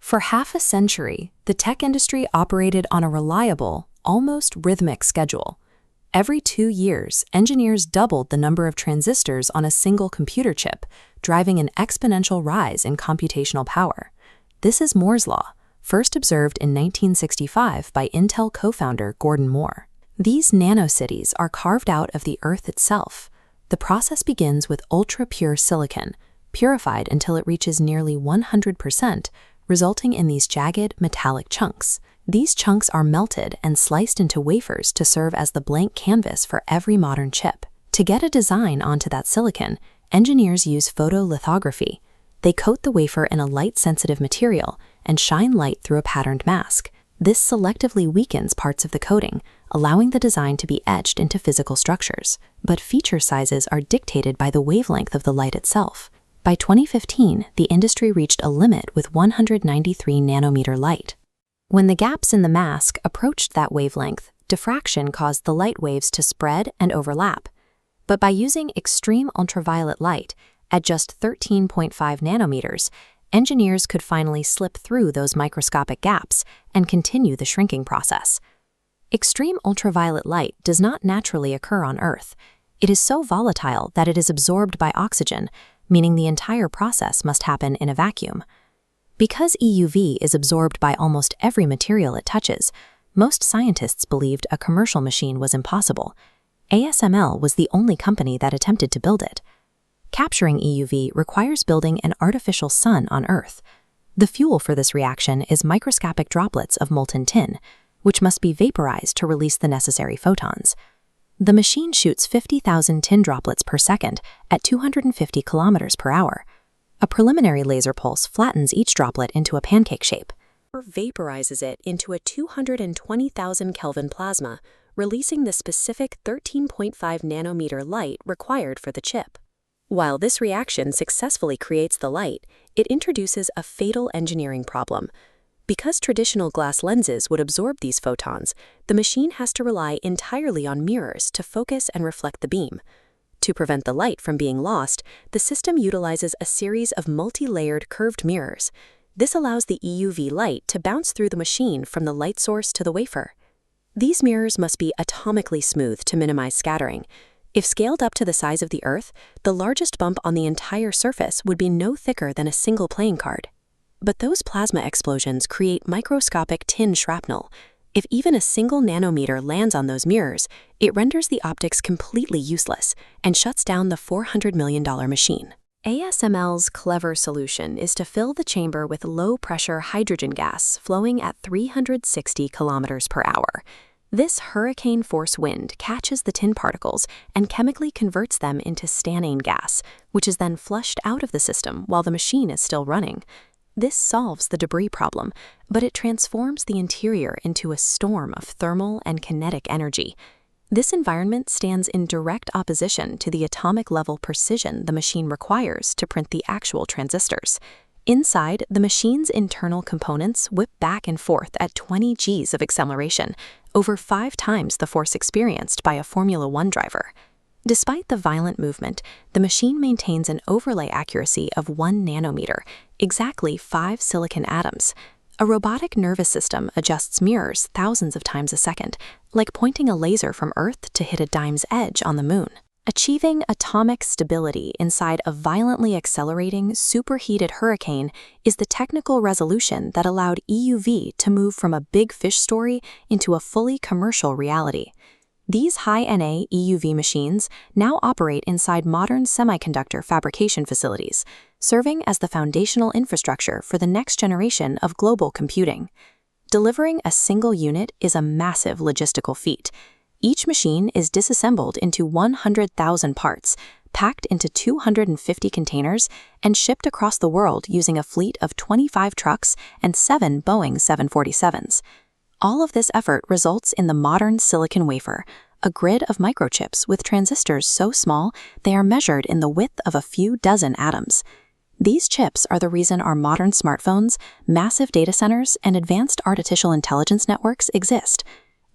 For half a century, the tech industry operated on a reliable, almost rhythmic schedule. Every 2 years, engineers doubled the number of transistors on a single computer chip, driving an exponential rise in computational power. This is Moore's law, first observed in 1965 by Intel co-founder Gordon Moore. These nanocities are carved out of the Earth itself. The process begins with ultra-pure silicon, purified until it reaches nearly 100%, resulting in these jagged, metallic chunks. These chunks are melted and sliced into wafers to serve as the blank canvas for every modern chip. To get a design onto that silicon, engineers use photolithography. They coat the wafer in a light-sensitive material and shine light through a patterned mask. This selectively weakens parts of the coating, allowing the design to be etched into physical structures. But feature sizes are dictated by the wavelength of the light itself. By 2015, the industry reached a limit with 193 nanometer light. When the gaps in the mask approached that wavelength, diffraction caused the light waves to spread and overlap. But by using extreme ultraviolet light, at just 13.5 nanometers, engineers could finally slip through those microscopic gaps and continue the shrinking process. Extreme ultraviolet light does not naturally occur on Earth. It is so volatile that it is absorbed by oxygen, meaning the entire process must happen in a vacuum. Because EUV is absorbed by almost every material it touches, most scientists believed a commercial machine was impossible. ASML was the only company that attempted to build it. Capturing EUV requires building an artificial sun on Earth. The fuel for this reaction is microscopic droplets of molten tin, which must be vaporized to release the necessary photons. The machine shoots 50,000 tin droplets per second at 250 kilometers per hour. A preliminary laser pulse flattens each droplet into a pancake shape, or vaporizes it into a 220,000 Kelvin plasma, releasing the specific 13.5 nanometer light required for the chip. While this reaction successfully creates the light, it introduces a fatal engineering problem. Because traditional glass lenses would absorb these photons, the machine has to rely entirely on mirrors to focus and reflect the beam. To prevent the light from being lost, the system utilizes a series of multi-layered curved mirrors. This allows the EUV light to bounce through the machine from the light source to the wafer. These mirrors must be atomically smooth to minimize scattering. If scaled up to the size of the Earth, the largest bump on the entire surface would be no thicker than a single playing card. But those plasma explosions create microscopic tin shrapnel. If even a single nanometer lands on those mirrors, it renders the optics completely useless and shuts down the $400 million machine. ASML's clever solution is to fill the chamber with low-pressure hydrogen gas flowing at 360 kilometers per hour. This hurricane-force wind catches the tin particles and chemically converts them into stannane gas, which is then flushed out of the system while the machine is still running. This solves the debris problem, but it transforms the interior into a storm of thermal and kinetic energy. This environment stands in direct opposition to the atomic-level precision the machine requires to print the actual transistors. Inside, the machine's internal components whip back and forth at 20 Gs of acceleration, over 5 times the force experienced by a Formula One driver. Despite the violent movement, the machine maintains an overlay accuracy of 1 nanometer, exactly 5 silicon atoms. A robotic nervous system adjusts mirrors thousands of times a second, like pointing a laser from Earth to hit a dime's edge on the moon. Achieving atomic stability inside a violently accelerating, superheated hurricane is the technical resolution that allowed EUV to move from a big fish story into a fully commercial reality. These high-NA EUV machines now operate inside modern semiconductor fabrication facilities, serving as the foundational infrastructure for the next generation of global computing. Delivering a single unit is a massive logistical feat. Each machine is disassembled into 100,000 parts, packed into 250 containers, and shipped across the world using a fleet of 25 trucks and 7 Boeing 747s. All of this effort results in the modern silicon wafer, a grid of microchips with transistors so small they are measured in the width of a few dozen atoms. These chips are the reason our modern smartphones, massive data centers, and advanced artificial intelligence networks exist.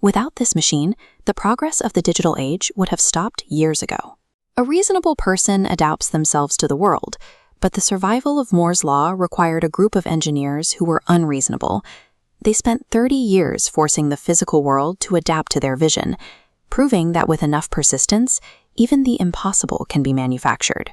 Without this machine, the progress of the digital age would have stopped years ago. A reasonable person adapts themselves to the world, But the survival of Moore's law required a group of engineers who were unreasonable. They spent 30 years forcing the physical world to adapt to their vision, proving that with enough persistence, even the impossible can be manufactured.